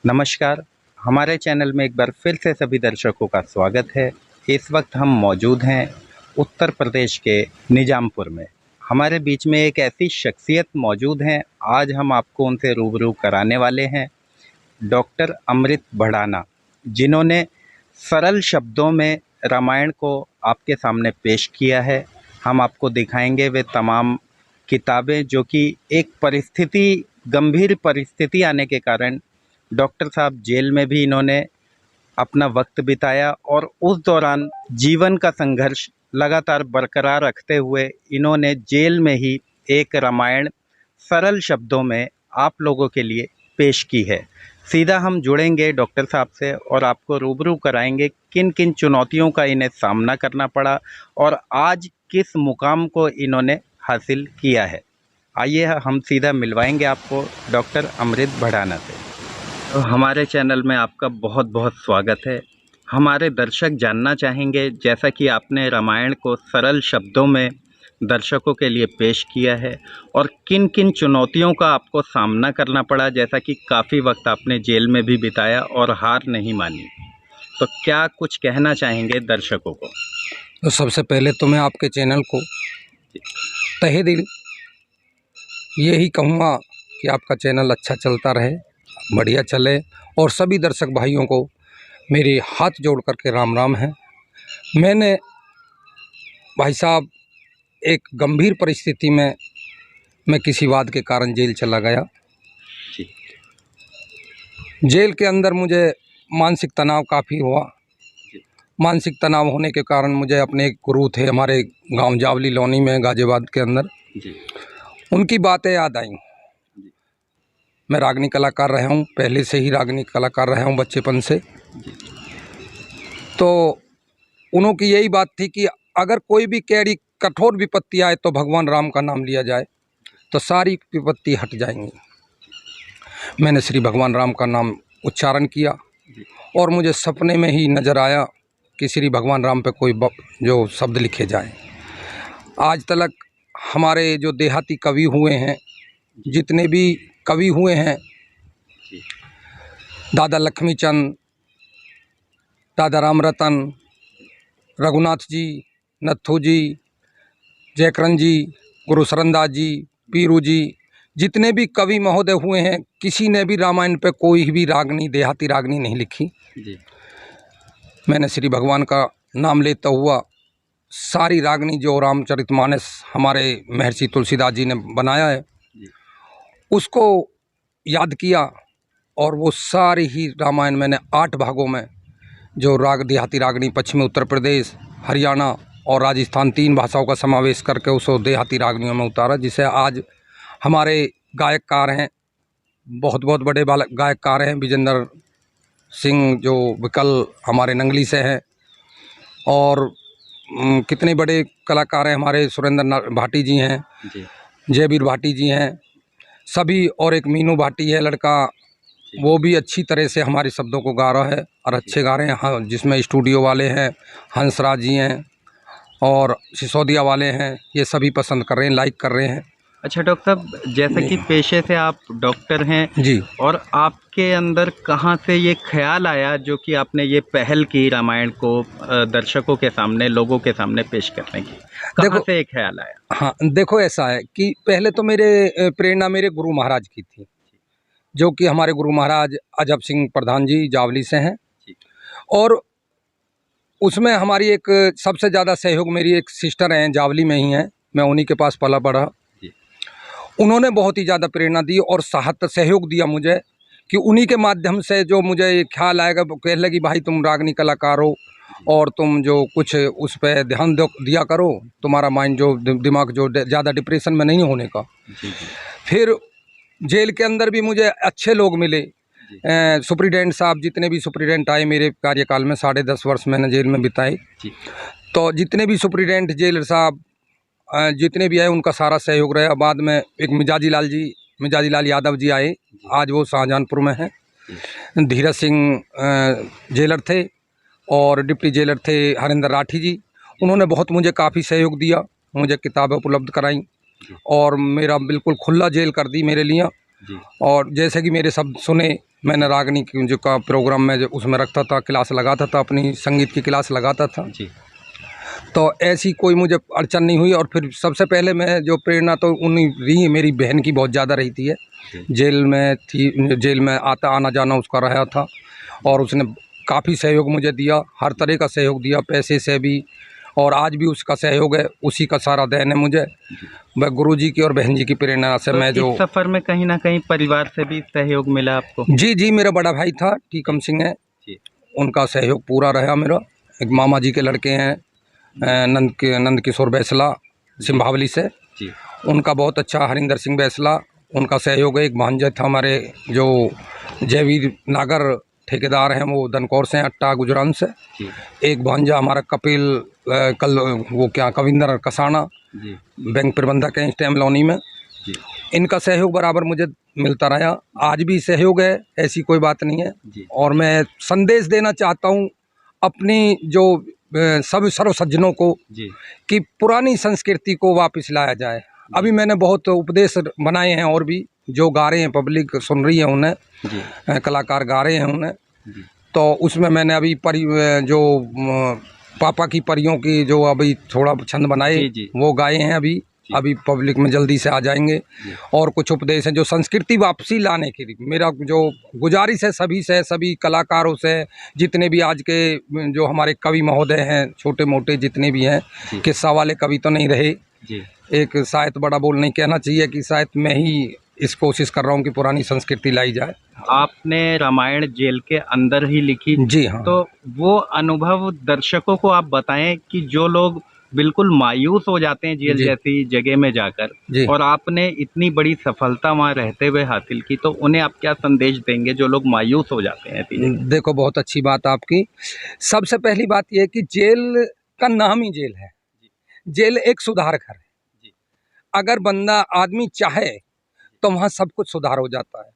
नमस्कार, हमारे चैनल में एक बार फिर से सभी दर्शकों का स्वागत है। इस वक्त हम मौजूद हैं उत्तर प्रदेश के निजामपुर में। हमारे बीच में एक ऐसी शख्सियत मौजूद हैं, आज हम आपको उनसे रूबरू कराने वाले हैं। डॉक्टर अमृत भड़ाना, जिन्होंने सरल शब्दों में रामायण को आपके सामने पेश किया है। हम आपको दिखाएंगे वे तमाम किताबें जो कि एक गंभीर परिस्थिति आने के कारण डॉक्टर साहब जेल में भी इन्होंने अपना वक्त बिताया और उस दौरान जीवन का संघर्ष लगातार बरकरार रखते हुए इन्होंने जेल में ही एक रामायण सरल शब्दों में आप लोगों के लिए पेश की है। सीधा हम जुड़ेंगे डॉक्टर साहब से और आपको रूबरू कराएंगे किन किन चुनौतियों का इन्हें सामना करना पड़ा और आज किस मुकाम को इन्होंने हासिल किया है। आइए हम सीधा मिलवाएंगे आपको डॉक्टर अमृत भड़ाना से। तो हमारे चैनल में आपका बहुत बहुत स्वागत है। हमारे दर्शक जानना चाहेंगे, जैसा कि आपने रामायण को सरल शब्दों में दर्शकों के लिए पेश किया है और किन किन चुनौतियों का आपको सामना करना पड़ा, जैसा कि काफ़ी वक्त आपने जेल में भी बिताया और हार नहीं मानी, तो क्या कुछ कहना चाहेंगे दर्शकों को? तो सबसे पहले तो मैं आपके चैनल को तहे दिल यही कहूँगा कि आपका चैनल अच्छा चलता रहे, बढ़िया चले और सभी दर्शक भाइयों को मेरे हाथ जोड़ करके राम राम है। मैंने भाई साहब एक गंभीर परिस्थिति में मैं किसी वाद के कारण जेल चला गया। जेल के अंदर मुझे मानसिक तनाव काफ़ी हुआ। मानसिक तनाव होने के कारण मुझे अपने एक गुरु थे हमारे गांव जावली लोनी में गाजियाबाद के अंदर, उनकी बातें याद आई। मैं रागनी कलाकार रहा हूँ, पहले से ही रागनी कलाकार रहा हूँ बच्चेपन से। तो उनकी यही बात थी कि अगर कोई भी कैडी कठोर विपत्ति आए तो भगवान राम का नाम लिया जाए तो सारी विपत्ति हट जाएंगी। मैंने श्री भगवान राम का नाम उच्चारण किया और मुझे सपने में ही नज़र आया कि श्री भगवान राम पे कोई जो शब्द लिखे जाए। आज तक हमारे जो देहाती कवि हुए हैं, जितने भी कवि हुए हैं, दादा लक्ष्मीचंद, दादा राम रतन, रघुनाथ जी, नत्थू जी, जयकरण जी, गुरु शरणदास जी, पीरू जी, जितने भी कवि महोदय हुए हैं, किसी ने भी रामायण पे कोई भी रागनी, देहाती रागनी नहीं लिखी जी। मैंने श्री भगवान का नाम लेता हुआ सारी रागनी जो रामचरितमानस हमारे महर्षि तुलसीदास जी ने बनाया है उसको याद किया और वो सारी ही रामायण मैंने 8 भागों में जो राग देहाती रागनी पश्चिमी उत्तर प्रदेश, हरियाणा और राजस्थान 3 भाषाओं का समावेश करके उसको देहाती रागनियों में उतारा, जिसे आज हमारे गायककार हैं, बहुत बहुत बड़े गायककार हैं। विजेंद्र सिंह जो विकल हमारे नंगली से हैं और कितने बड़े कलाकार हैं, हमारे सुरेंद्र भाटी जी हैं, जयवीर भाटी जी हैं सभी, और एक मीनू भाटी है लड़का, वो भी अच्छी तरह से हमारे शब्दों को गा रहा है और अच्छे गा रहे हैं। हाँ, जिसमें स्टूडियो वाले हैं, हंसराज जी हैं और सिसोदिया वाले हैं, ये सभी पसंद कर रहे हैं, लाइक कर रहे हैं। अच्छा डॉक्टर साहब, जैसा कि पेशे से आप डॉक्टर हैं जी, और आपके अंदर कहाँ से ये ख्याल आया जो कि आपने ये पहल की रामायण को दर्शकों के सामने, लोगों के सामने पेश करने की, कहाँ से ये ख्याल आया? हाँ, देखो ऐसा है कि पहले तो मेरे प्रेरणा मेरे गुरु महाराज की थी, जो कि हमारे गुरु महाराज अजब सिंह प्रधान जी जावली से हैं, और उसमें हमारी एक सबसे ज़्यादा सहयोग मेरी एक सिस्टर हैं, जावली में ही हैं, मैं उन्हीं के पास पला बढ़ा। उन्होंने बहुत ही ज़्यादा प्रेरणा दी और सहयोग दिया मुझे कि उन्हीं के माध्यम से जो मुझे ये ख्याल आएगा, कहने लगी भाई तुम रागनी कलाकार हो और तुम जो कुछ उस पर ध्यान दिया करो, तुम्हारा माइंड जो दिमाग जो ज़्यादा डिप्रेशन में नहीं होने का। फिर जेल के अंदर भी मुझे अच्छे लोग मिले, सुप्रिटेंडेंट साहब, जितने भी सुप्रिटेंडेंट आए मेरे कार्यकाल में, 10.5 वर्ष मैंने जेल में बिताए, तो जितने भी सुप्रिटेंडेंट जेलर साहब जितने भी आए उनका सारा सहयोग रहा। बाद में एक मिजाजी लाल यादव जी आए, आज वो शाहजहांपुर में हैं। धीरज सिंह जेलर थे और डिप्टी जेलर थे हरिंदर राठी जी, उन्होंने बहुत मुझे काफ़ी सहयोग दिया, मुझे किताबें उपलब्ध कराई और मेरा बिल्कुल खुला जेल कर दी मेरे लिए। और जैसे कि मेरे शब्द सुने मैंने रागनी की जो का प्रोग्राम में जो उसमें रखता था, क्लास लगाता था, अपनी संगीत की क्लास लगाता था। जी तो ऐसी कोई मुझे अड़चन नहीं हुई। और फिर सबसे पहले मैं जो प्रेरणा तो उन्हीं रही, मेरी बहन की बहुत ज़्यादा रही थी। जेल में थी, जेल में आना जाना उसका रहा था, और उसने काफ़ी सहयोग मुझे दिया, हर तरह का सहयोग दिया, पैसे से भी, और आज भी उसका सहयोग है, उसी का सारा देन है मुझे। मैं गुरुजी की और बहन जी की प्रेरणा से तो मैं जो इस सफ़र में कहीं ना कहीं परिवार से भी सहयोग मिला आपको? जी मेरा बड़ा भाई था, टीकम सिंह है, जी उनका सहयोग पूरा रहा मेरा। एक मामा जी के लड़के हैं, नंद किशोर बैसला, सिंभावली से, जी उनका बहुत अच्छा, हरिंदर सिंह बैसला, उनका सहयोग है। एक भांजा था हमारे जो जयवीर नागर ठेकेदार हैं, वो दनकौर से हैं, अट्टा गुजरान से। जी एक भांजा हमारा कपिल कल वो क्या कविंदर कसाना, जी बैंक प्रबंधक हैं स्टैम्प लॉनी में। जी इनका सहयोग बराबर मुझे मिलता रहा, आज भी सहयोग है, ऐसी कोई बात नहीं है। जी और मैं संदेश देना चाहता हूँ अपनी जो सब सर्व सज्जनों को, जी कि पुरानी संस्कृति को वापस लाया जाए। अभी मैंने बहुत उपदेश बनाए हैं, और भी जो गा रहे हैं, पब्लिक सुन रही है उन्हें, जी कलाकार गा रहे हैं उन्हें। जी तो उसमें मैंने अभी जो पापा की परियों की जो अभी थोड़ा छंद बनाए, जी जी वो गाए हैं अभी। अभी पब्लिक में जल्दी से आ जाएंगे। और कुछ उपदेश हैं जो संस्कृति वापसी लाने के लिए, मेरा जो गुजारिश है सभी से, सभी कलाकारों से, जितने भी आज के जो हमारे कवि महोदय हैं, छोटे मोटे जितने भी हैं, किस्सा वाले कवि तो नहीं रहे, जी एक शायद बड़ा बोल नहीं कहना चाहिए, कि शायद मैं ही इस कोशिश कर रहा हूँ कि पुरानी संस्कृति लाई जाए। आपने रामायण जेल के अंदर ही लिखी, जी हाँ। तो वो अनुभव दर्शकों को आप बताएं कि जो लोग बिल्कुल मायूस हो जाते हैं जेल जी जैसी जगह में जाकर, जी और आपने इतनी बड़ी सफलता वहाँ रहते हुए हासिल की, तो उन्हें आप क्या संदेश देंगे जो लोग मायूस हो जाते हैं ऐसी जगह? देखो, बहुत अच्छी बात आपकी। सबसे पहली बात यह है कि जेल का नाम ही जेल है। जेल एक सुधार घर है। जी अगर बंदा आदमी चाहे तो वहाँ सब कुछ सुधार हो जाता है।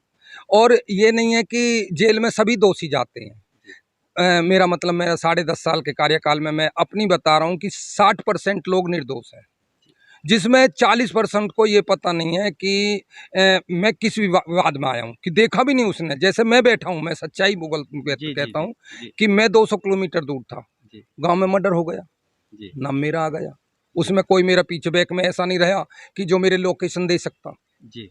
और ये नहीं है कि जेल में सभी दोषी जाते हैं। मेरा मतलब, मेरा 10.5 साल के कार्यकाल में मैं अपनी बता रहा हूँ कि 60% लोग निर्दोष हैं, जिसमें 40% को ये पता नहीं है कि मैं किस विवाद में आया हूँ, कि देखा भी नहीं उसने। जैसे मैं बैठा हूँ, मैं सच्चाई जी कहता हूँ जी कि मैं 200 किलोमीटर दूर था, जी गांव में मर्डर हो गया, जी नाम मेरा आ गया। उसमें कोई मेरा पीछे बैक में ऐसा नहीं रहा कि जो मेरे लोकेशन दे सकता। जी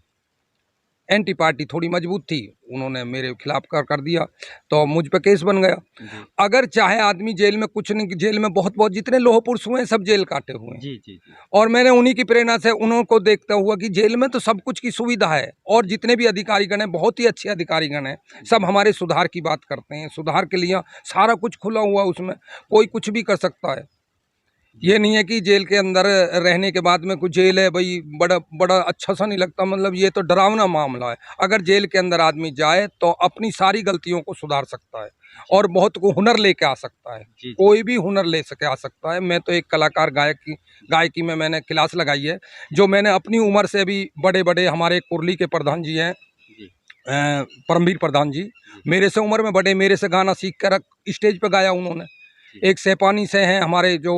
एंटी पार्टी थोड़ी मजबूत थी, उन्होंने मेरे खिलाफ कर दिया, तो मुझ पे केस बन गया। जी अगर चाहे आदमी जेल में कुछ नहीं, जेल में बहुत बहुत जितने लोह पुरुष हुए हैं सब जेल काटे हुए हैं। जी जी जी और मैंने उन्हीं की प्रेरणा से उनको देखता हुआ कि जेल में तो सब कुछ की सुविधा है, और जितने भी अधिकारीगण हैं बहुत ही अच्छे अधिकारीगण हैं, सब हमारे सुधार की बात करते हैं, सुधार के लिए सारा कुछ खुला हुआ, उसमें कोई कुछ भी कर सकता है। ये नहीं है कि जेल के अंदर रहने के बाद में कुछ जेल है भाई बड़ा बड़ा अच्छा सा नहीं लगता, मतलब ये तो डरावना मामला है। अगर जेल के अंदर आदमी जाए तो अपनी सारी गलतियों को सुधार सकता है, और बहुत को हुनर लेके आ सकता है। जी कोई भी हुनर ले सके आ सकता है। मैं तो एक कलाकार गायकी में मैंने क्लास लगाई है, जो मैंने अपनी उम्र से भी बड़े बड़े हमारे कुरली के प्रधान जी हैं, जी परमवीर प्रधान जी, मेरे से उम्र में बड़े, मेरे से गाना सीख कर स्टेज पे गाया उन्होंने। एक सैपानी से हैं हमारे जो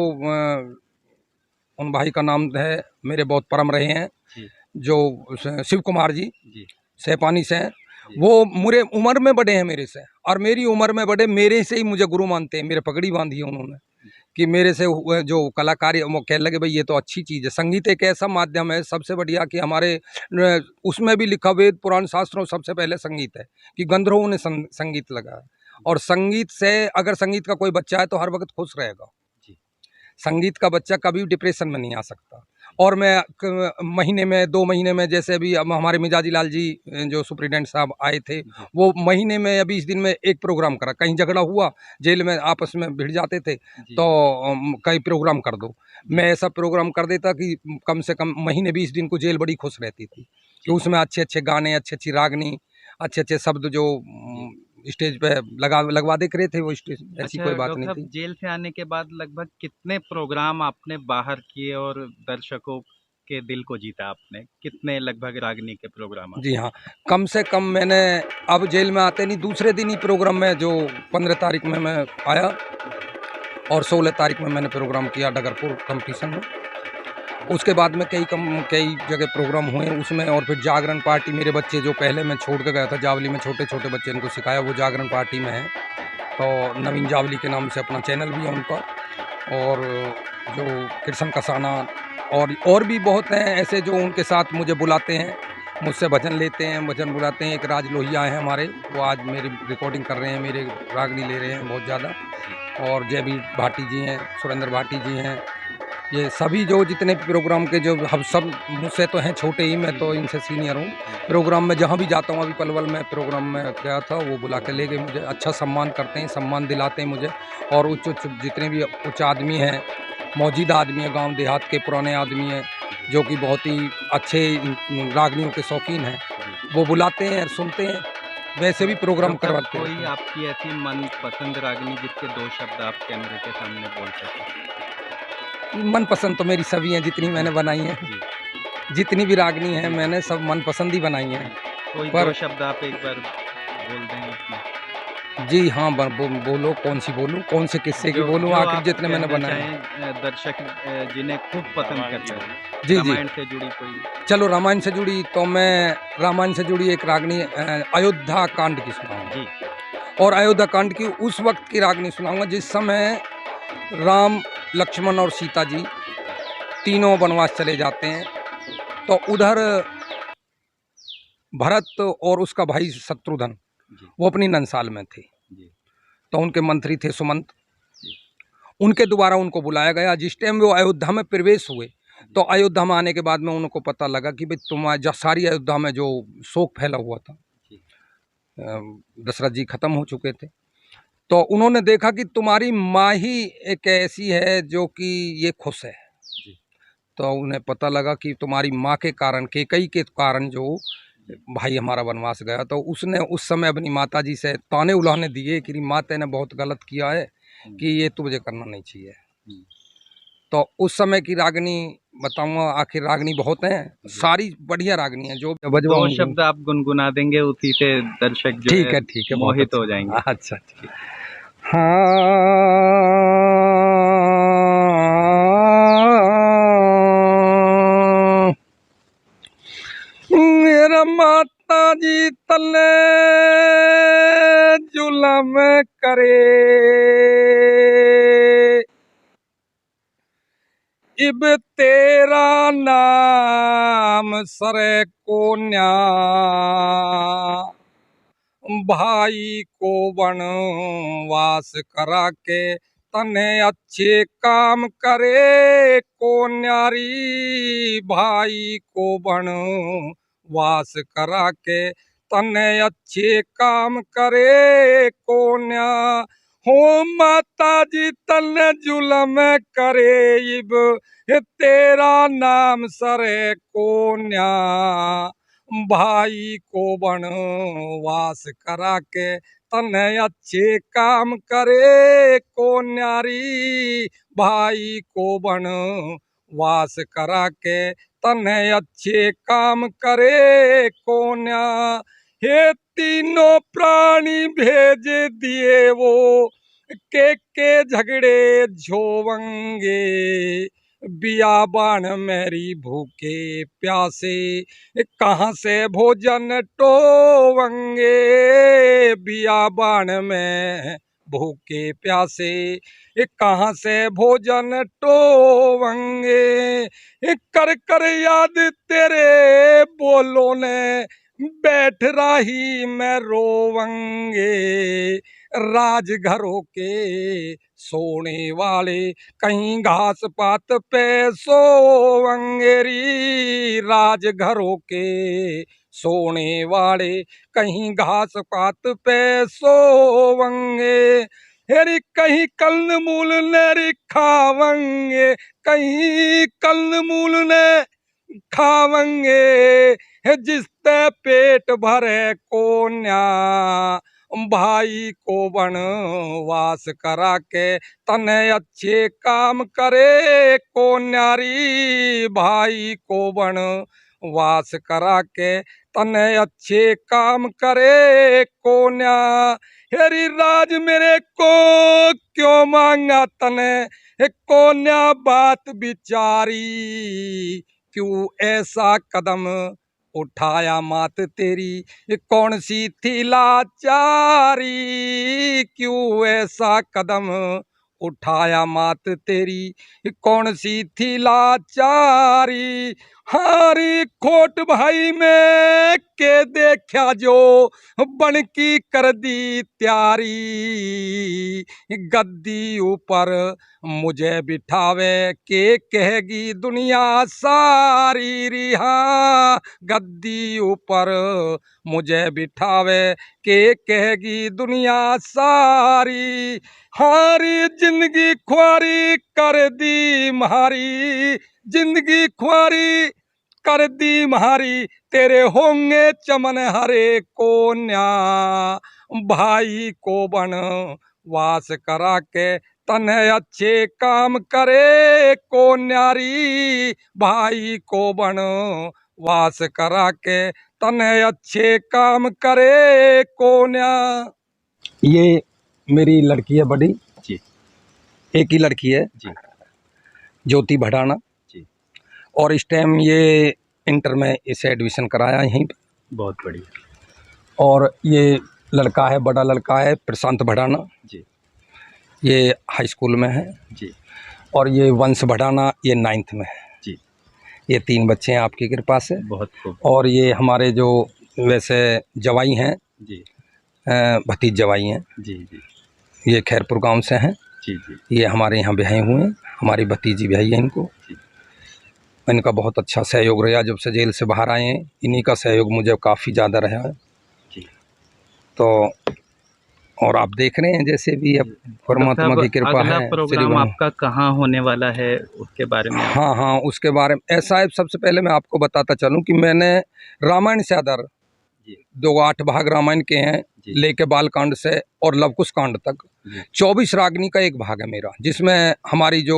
उन भाई का नाम है, मेरे बहुत परम रहे हैं, जी जो शिव कुमार जी जी सैपानी से हैं। वो मेरे उम्र में बड़े हैं मेरे से, और मेरी उम्र में बड़े मेरे से ही मुझे गुरु मानते हैं। मेरे पगड़ी बांधी है उन्होंने कि मेरे से जो कलाकारी, वो कहने लगे भाई ये तो अच्छी चीज़ है। संगीत एक ऐसा माध्यम है सबसे बढ़िया कि हमारे उसमें भी लिखा, वेद पुराण शास्त्रों सबसे पहले संगीत है, कि गंधर्वों ने संगीत लगाया। और संगीत से, अगर संगीत का कोई बच्चा है तो हर वक्त खुश रहेगा। संगीत का बच्चा कभी डिप्रेशन में नहीं आ सकता। और मैं महीने में 2 महीने में, जैसे अभी हमारे मिजाजी लाल जी जो सुप्रिटेंडेंट साहब आए थे, वो महीने में अभी इस दिन में एक प्रोग्राम करा। कहीं झगड़ा हुआ, जेल में आपस में भिड़ जाते थे, तो कई प्रोग्राम कर दो। मैं ऐसा प्रोग्राम कर देता कि कम से कम महीने 20 दिन को जेल बड़ी खुश रहती थी, कि उसमें अच्छे अच्छे गाने, अच्छी अच्छी रागनी, अच्छे अच्छे शब्द जो स्टेज पे लगवा देख रहे थे वो स्टेज। ऐसी कोई बात नहीं थी। जेल से आने के बाद लगभग कितने प्रोग्राम आपने बाहर किए और दर्शकों के दिल को जीता आपने? कितने लगभग रागनी के प्रोग्राम जी हाँ, कम से कम मैंने, अब जेल में आते नहीं दूसरे दिन ही प्रोग्राम में, जो 15 तारीख में मैं आया और 16 तारीख में मैंने प्रोग्राम किया डगरपुर कंपटीशन में। उसके बाद में कई जगह प्रोग्राम हुए उसमें, और फिर जागरण पार्टी, मेरे बच्चे जो पहले मैं छोड़ के गया था जावली में, छोटे छोटे बच्चे इनको सिखाया, वो जागरण पार्टी में है। तो नवीन जावली के नाम से अपना चैनल भी है उनका। और जो कृष्ण कसाना और भी बहुत हैं ऐसे जो उनके साथ मुझे बुलाते हैं, मुझसे भजन लेते हैं, भजन बुलाते हैं। एक राज लोहिया हैं हमारे, वो आज मेरी रिकॉर्डिंग कर रहे हैं, मेरे रागनी ले रहे हैं बहुत ज़्यादा। और जयवीर भाटी जी हैं, सुरेंद्र भाटी जी हैं, ये सभी जो जितने प्रोग्राम के जो हम सब मुझसे तो हैं छोटे ही, मैं तो इनसे सीनियर हूँ। प्रोग्राम में जहाँ भी जाता हूँ, अभी पलवल में प्रोग्राम में गया था, वो बुला के ले गए मुझे, अच्छा सम्मान करते हैं, सम्मान दिलाते हैं मुझे। और उच्च जितने भी उच्च आदमी हैं, मौजूदा आदमी हैं, गांव देहात के पुराने आदमी हैं, जो कि बहुत ही अच्छे रागनियों के शौकीन हैं, वो बुलाते हैं, सुनते हैं, वैसे भी प्रोग्राम करवाते हैं। कोई आपकी ऐसी मनपसंद रागनी जिसके 2 शब्द आप कैमरे के सामने बोल सकें? मनपसंद तो मेरी सभी हैं, जितनी मैंने बनाई हैं, जी। जितनी भी रागनी हैं मैंने सब मनपसंद ही बनाई हैं। कोई पर 2 शब्द आप एक बार बोल दें अपने? जी हाँ, बोलो, कौन सी बोलूँ, कौन से किस्से की जो बोलूँ, जो आखिर आप जितने मैंने कहना बनाए। चाहें, दर्शक जिन्हें खूब पसंद करते हैं, जी, जी। रामायण से जुड़ी कोई? चलो रामायण से जुड़ी, तो मैं रामायण से जुड़ी एक रागनी अयोध्या कांड की सुनाऊंगा। जी। और अयोध्या कांड की उस वक्त की रागनी सुनाऊंगा जिस समय राम, लक्ष्मण और सीता जी तीनों वनवास चले जाते हैं। तो उधर भरत और उसका भाई शत्रुघ्न, जी। वो अपनी नंसाल में थे। जी। तो उनके मंत्री थे सुमंत, उनके द्वारा उनको बुलाया गया। जिस टाइम वो अयोध्या में प्रवेश हुए, तो अयोध्या में आने के बाद में उनको पता लगा कि भाई तुम्हारा सारी अयोध्या में जो शोक फैला हुआ था, दशरथ जी खत्म हो चुके थे, तो उन्होंने देखा कि तुम्हारी माँ ही एक ऐसी है जो कि ये खुश है। तो उन्हें पता लगा कि तुम्हारी माँ के कारण, कैकेयी के कारण जो भाई हमारा वनवास गया, तो उसने उस समय अपनी माता जी से ताने उलाने दिए कि माता ने बहुत गलत किया है, कि ये तुझे करना नहीं चाहिए। तो उस समय की रागनी बताऊंगा, आखिर रागनी बहुत हैं, सारी बढ़िया रागनी हैं जो 2 शब्द आप गुनगुना देंगे, उसी से दर्शक जो ठीक है, ठीक है, बहुत मोहित अच्छा। हो जाएंगे। अच्छा, ठीक। हाँ, मेरा माता जी तले जुलम करे, इब तेरा नाम सरे को न्या, भाई को वनवास करा के तने अच्छे काम करे को न्यारी, भाई को वनवास करा के तने अच्छे काम करे को न्या। हो माता जी तने जुलम करे, इब तेरा नाम सरे को न्या, भाई को वनवास करा के तने अच्छे काम करे को न्यारी, भाई को वनवास करा के तने अच्छे काम करे को न्या। हे तीनों प्राणी भेज दिए वो, के झगड़े झोवंगे, बियाबान मेरी भूखे प्यासे, कहाँ से भोजन टोवंगे, बियाबान में भूखे प्यासे, कहाँ से भोजन टोवंगे। कर कर याद तेरे बोलो ने, बैठ रही मैं रोवंगे, राजघरों के सोने वाले कहीं घास पात पे सोवंगेरी, राजघरों के सोने वाले कहीं घास पात पे सोवंगे, हेरी कहीं कल्न मूल ने खावंगे, कहीं कल्न मूल ने खावंगे, जिसते पेट भरे को न्या, भाई को वनवास करा के तने अच्छे काम करे को न्यारी, भाई को वनवास करा के तने अच्छे काम करे को न्या। हेरी राज मेरे को क्यों मांगा तने, कोन्या बात बिचारी, क्यों ऐसा कदम उठाया मात तेरी, कौन सी थी लाचारी, क्यों ऐसा कदम उठाया मात तेरी, कौन सी थी लाचारी। हारी खोट भाई में के देखा जो बन की कर दी त्यारी, गद्दी ऊपर मुझे बिठावे के कहेगी दुनिया सारी, रिहा गद्दी ऊपर मुझे बिठावे के कहेगी दुनिया सारी। हारी जिंदगी ख्वारी कर दी म्हारी, जिंदगी ख्वारी कर दी म्हारी, तेरे होंगे चमन हरे कोन्या, भाई को बन वास करा के तने अच्छे काम करे को न्यारी, भाई को बन वास करा के तने अच्छे काम करे को न्या। ये मेरी लड़की है बड़ी जी एक ही लड़की है जी ज्योति भड़ाना जी। और इस टाइम ये इंटर में इसे एडमिशन कराया यहीं पे। बहुत बढ़िया। और ये लड़का है बड़ा लड़का है प्रशांत भड़ाना जी ये हाई स्कूल में है जी और ये वंश भड़ाना ये 9th में है जी। ये 3 बच्चे हैं आपकी कृपा से। बहुत खूब। और ये हमारे जो वैसे जवाई हैं जी भतीज जवाई हैं जी जी ये खैरपुर गांव से हैं जी जी ये हमारे यहाँ ब्याहे हुए हैं हमारी भतीजी ब्याही है इनको। जी। इनका बहुत अच्छा सहयोग रहा जब से जेल से बाहर आए हैं इन्हीं का सहयोग मुझे काफ़ी ज़्यादा रहा है। जी। तो और आप देख रहे हैं जैसे भी अब परमात्मा की कृपा अगला है। प्रोग्राम आपका कहाँ होने वाला है उसके बारे में हाँ हाँ उसके बारे में ऐसा है सबसे पहले मैं आपको बताता चलूं कि मैंने रामायण से अदर जी जो 8 भाग रामायण के हैं जी लेके बालकांड से और लवकुश कांड तक जी 24 रागनी का एक भाग है मेरा जिसमें हमारी जो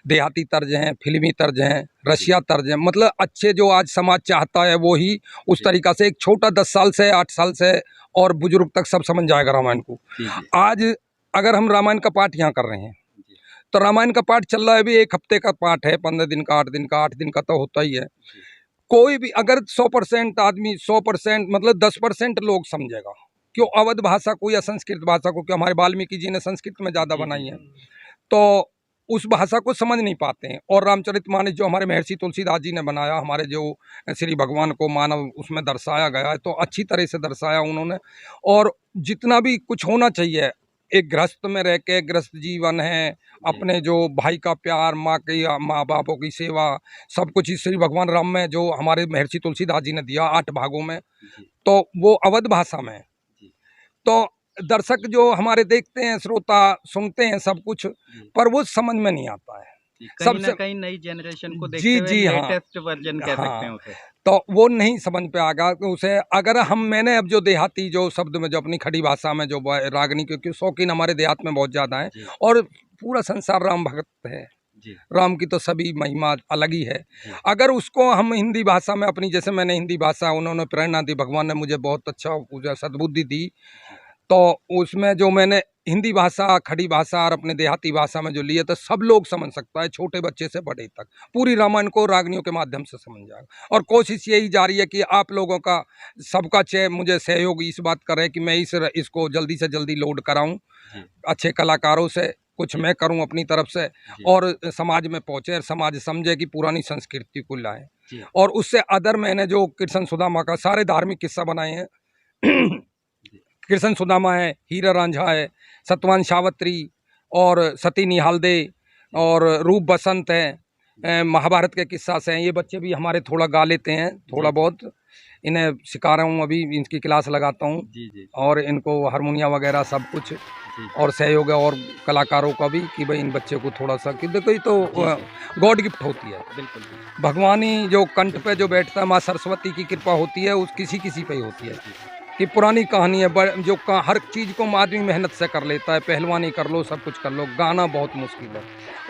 देहाती तर्ज हैं फिल्मी तर्ज हैं रशिया तर्ज हैं मतलब अच्छे जो आज समाज चाहता है वो ही उस जी। तरीका से एक छोटा 10 साल से 8 साल से और बुजुर्ग तक सब समझ जाएगा रामायण को। जी जी आज अगर हम रामायण का पाठ यहाँ कर रहे हैं जी तो रामायण का पाठ चल रहा है अभी 1 हफ्ते का पाठ है 15 दिन का 8 दिन का 8 दिन का तो होता ही है। जी कोई भी अगर 100% आदमी 100% मतलब 10% लोग समझेगा क्यों अवध भाषा को या संस्कृत भाषा को क्यों हमारे वाल्मीकि जी ने संस्कृत में ज़्यादा जी, बनाई जी, है तो उस भाषा को समझ नहीं पाते हैं। और रामचरितमानस जो हमारे महर्षि तुलसीदास जी ने बनाया हमारे जो श्री भगवान को मानव उसमें दर्शाया गया है तो अच्छी तरह से दर्शाया उन्होंने। और जितना भी कुछ होना चाहिए एक गृहस्थ में रह के गृहस्थ जीवन है अपने जो भाई का प्यार माँ की माँ बापों की सेवा सब कुछ इस श्री भगवान राम में जो हमारे महर्षि तुलसीदास जी ने दिया 8 भागों में जी तो वो अवध भाषा में है। जी तो दर्शक जो हमारे देखते हैं श्रोता सुनते हैं सब कुछ जी पर वो समझ में नहीं आता है। जी। कहीं ना सबसे कहीं नई जनरेशन को जी देखते हुए जी हाँ लेटेस्ट वर्जन कह सकते हैं हाँ उसे। तो वो नहीं समझ पे आएगा तो उसे अगर हम मैंने अब जो देहाती जो शब्द में जो अपनी खड़ी भाषा में जो रागनी क्योंकि शौकीन हमारे देहात में बहुत ज़्यादा है जी और पूरा संसार राम भक्त है जी राम की तो सभी महिमा अलग ही है। जी अगर उसको हम हिंदी भाषा में अपनी जैसे मैंने हिंदी भाषा उन्होंने प्रेरणा दी भगवान ने मुझे बहुत अच्छा सद्बुद्धि दी तो उसमें जो मैंने हिंदी भाषा खड़ी भाषा और अपने देहाती भाषा में जो लिए तो सब लोग समझ सकता है छोटे बच्चे से बड़े तक पूरी रामायण को रागनियों के माध्यम से समझ जाएगा। और कोशिश यही जारी है कि आप लोगों का सबका मुझे सहयोग इस बात करे कि मैं इसको जल्दी से जल्दी लोड कराऊं जी अच्छे कलाकारों से कुछ मैं करूं अपनी तरफ से जी और समाज में पहुंचे समाज समझे कि पुरानी संस्कृति को लाए। जी और उससे अदर मैंने जो कृष्ण सुदामा का सारे धार्मिक किस्सा बनाए हैं जी कृष्ण सुदामा है हीरा रांझा है सतवान सावित्री और सती निहालदे और रूप बसंत है महाभारत के किस्सा से हैं। ये बच्चे भी हमारे थोड़ा गा लेते हैं थोड़ा जी बहुत इन्हें सिखा रहा हूँ अभी इनकी क्लास लगाता हूँ जी जी और इनको हारमोनिया वगैरह सब कुछ जी और सहयोग है और कलाकारों का भी कि भाई इन बच्चे को थोड़ा सा कि देखो ये तो गॉड गिफ्ट होती है बिल्कुल भगवान ही जो कंठ पे जो बैठता है माँ सरस्वती की कृपा होती है उस किसी किसी पे ही होती है कि पुरानी कहानी है जो हर चीज़ को आदमी मेहनत से कर लेता है पहलवानी कर लो सब कुछ कर लो गाना बहुत मुश्किल है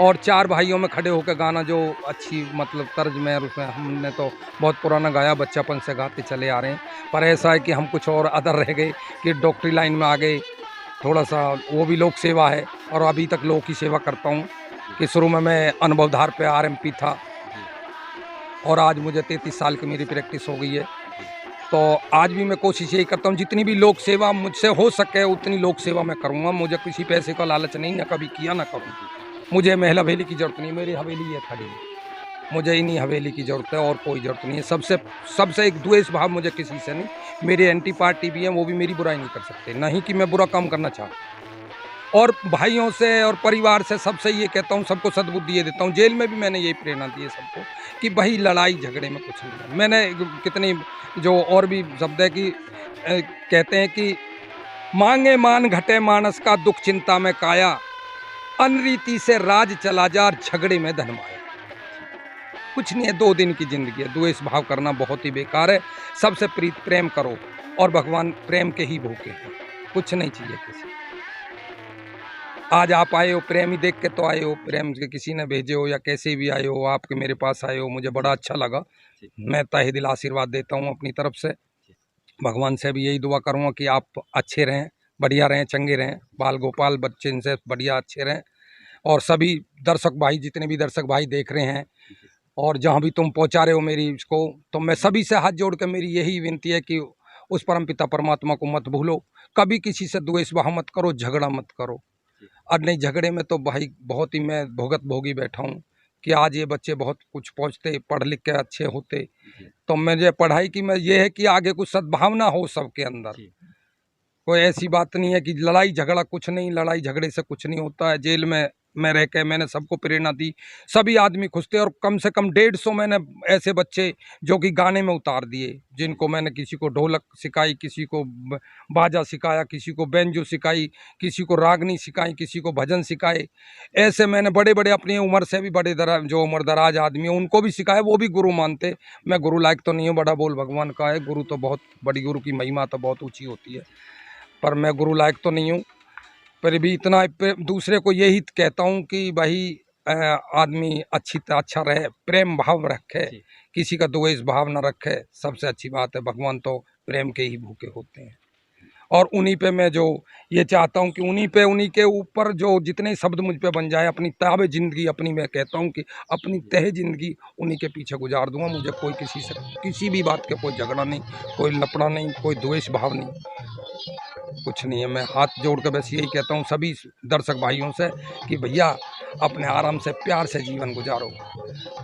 और 4 भाइयों में खड़े होकर गाना जो अच्छी मतलब तर्ज में और उसमें हमने तो बहुत पुराना गाया बच्चापन से गाते चले आ रहे हैं पर ऐसा है कि हम कुछ और अदर रह गए कि डॉक्टरी लाइन में आ गए थोड़ा सा वो भी लोक सेवा है और अभी तक लोक की सेवा करता हूँ कि शुरू में मैं अनुभवधार पे आरएमपी था और आज मुझे 33 साल की मेरी प्रैक्टिस हो गई है। तो आज भी मैं कोशिश यही करता हूँ जितनी भी लोक सेवा मुझसे हो सके उतनी लोक सेवा मैं करूँगा। मुझे किसी पैसे का लालच नहीं, ना कभी किया ना करूँ। मुझे महल हवेली की ज़रूरत नहीं, मेरी हवेली है खड़ी, मुझे इन्हीं हवेली की ज़रूरत है और कोई ज़रूरत नहीं है। सबसे एक द्वेष भाव मुझे किसी से नहीं। मेरे एंटी पार्टी भी हैं, वो भी मेरी बुराई नहीं कर सकते, नहीं कि मैं बुरा काम करना चाहता। और भाइयों से और परिवार से सबसे ये कहता हूँ, सबको सद्बुद्धि ये देता हूँ। जेल में भी मैंने यही प्रेरणा दी है सबको कि भाई लड़ाई झगड़े में कुछ नहीं है। मैंने कितनी जो और भी शब्द है कि कहते हैं कि मांगे मान घटे मानस का दुख चिंता में काया, अनरीति से राज चला जा झगड़े में धनमाया। कुछ नहीं है, 2 दिन की जिंदगी है। द्वेष भाव करना बहुत ही बेकार है। सबसे प्रीत प्रेम करो और भगवान प्रेम के ही भूखे हैं, कुछ नहीं चाहिए किसी। आज आप आए हो प्रेम ही देख के तो आए हो, प्रेम के किसी ने भेजे हो या कैसे भी आए हो, आपके मेरे पास आए हो, मुझे बड़ा अच्छा लगा। मैं तहे दिल आशीर्वाद देता हूँ अपनी तरफ से। भगवान से भी यही दुआ करूँगा कि आप अच्छे रहें, बढ़िया रहें, चंगे रहें, बाल गोपाल बच्चे इनसे बढ़िया अच्छे रहें। और सभी दर्शक भाई, जितने भी दर्शक भाई देख रहे हैं और जहाँ भी तुम पहुँचा रहे हो मेरी इसको, तो मैं सभी से हाथ जोड़ के मेरी यही विनती है कि उस परमपिता परमात्मा को मत भूलो। कभी किसी से द्वेष भाव मत करो, झगड़ा मत करो। और नहीं झगड़े में तो भाई बहुत ही मैं भोगी बैठा हूँ कि आज ये बच्चे बहुत कुछ पहुँचते, पढ़ लिख के अच्छे होते, तो मुझे पढ़ाई की मैं ये है कि आगे कुछ सद्भावना हो सबके अंदर। कोई ऐसी बात नहीं है कि लड़ाई झगड़ा, कुछ नहीं, लड़ाई झगड़े से कुछ नहीं होता है। जेल में मैं रह के मैंने सबको प्रेरणा दी, सभी आदमी खुश थे। और कम से कम 150 मैंने ऐसे बच्चे जो कि गाने में उतार दिए, जिनको मैंने किसी को ढोलक सिखाई, किसी को बाजा सिखाया, किसी को बेंजो सिखाई, किसी को रागनी सिखाई, किसी को भजन सिखाए। ऐसे मैंने बड़े बड़े अपनी उम्र से भी बड़े जो उम्र दराज आदमी हैं उनको भी सिखाया, वो भी गुरु मानते। मैं गुरु लायक तो नहीं हूँ, बड़ा बोल भगवान का है, गुरु तो बहुत बड़ी, गुरु की महिमा तो बहुत ऊँची होती है, पर मैं गुरु लायक तो नहीं हूँ। पर भी इतना दूसरे को यही कहता हूँ कि भाई आदमी अच्छा रहे, प्रेम भाव रखे, किसी का द्वेष भाव न रखे, सबसे अच्छी बात है। भगवान तो प्रेम के ही भूखे होते हैं और उन्हीं पे मैं जो ये चाहता हूँ कि उन्हीं के ऊपर जो जितने शब्द मुझ पे बन जाए, अपनी ताबे ज़िंदगी अपनी, मैं कहता हूँ कि अपनी तहे ज़िंदगी उन्हीं के पीछे गुजार दूंगा। मुझे कोई किसी से किसी भी बात का कोई झगड़ा नहीं, कोई लपड़ा नहीं, कोई द्वेष भाव नहीं, कुछ नहीं है। मैं हाथ जोड़ कर बस यही कहता हूँ सभी दर्शक भाइयों से कि भैया अपने आराम से प्यार से जीवन गुजारो,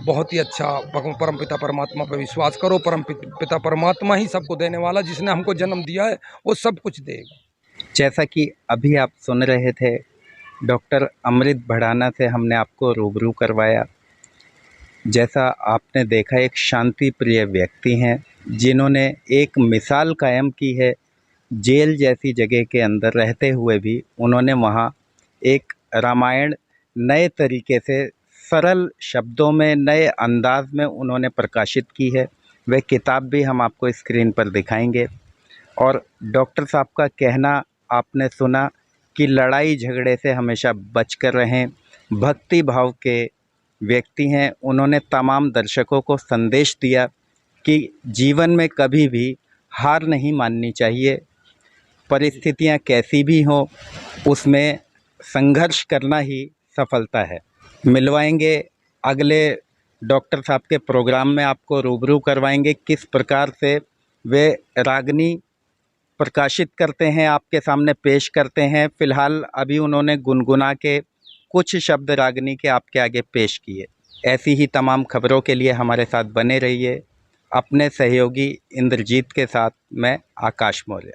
बहुत ही अच्छा। परमपिता परमात्मा पर विश्वास करो, परमपिता परमात्मा ही सबको देने वाला, जिसने हमको जन्म दिया है वो सब कुछ देगा। जैसा कि अभी आप सुन रहे थे, डॉक्टर अमृत भड़ाना से हमने आपको रूबरू करवाया। जैसा आपने देखा, एक शांति प्रिय व्यक्ति हैं जिन्होंने एक मिसाल कायम की है। जेल जैसी जगह के अंदर रहते हुए भी उन्होंने वहाँ एक रामायण नए तरीके से, सरल शब्दों में, नए अंदाज में उन्होंने प्रकाशित की है। वह किताब भी हम आपको स्क्रीन पर दिखाएंगे। और डॉक्टर साहब का कहना आपने सुना कि लड़ाई झगड़े से हमेशा बच कर रहें, भक्ति भाव के व्यक्ति हैं। उन्होंने तमाम दर्शकों को संदेश दिया कि जीवन में कभी भी हार नहीं माननी चाहिए, परिस्थितियां कैसी भी हों उसमें संघर्ष करना ही सफलता है। मिलवाएंगे अगले डॉक्टर साहब के प्रोग्राम में, आपको रूबरू करवाएंगे किस प्रकार से वे रागनी प्रकाशित करते हैं, आपके सामने पेश करते हैं। फ़िलहाल अभी उन्होंने गुनगुना के कुछ शब्द रागनी के आपके आगे पेश किए। ऐसी ही तमाम खबरों के लिए हमारे साथ बने रहिए। अपने सहयोगी इंद्रजीत के साथ मैं आकाश मौर्य।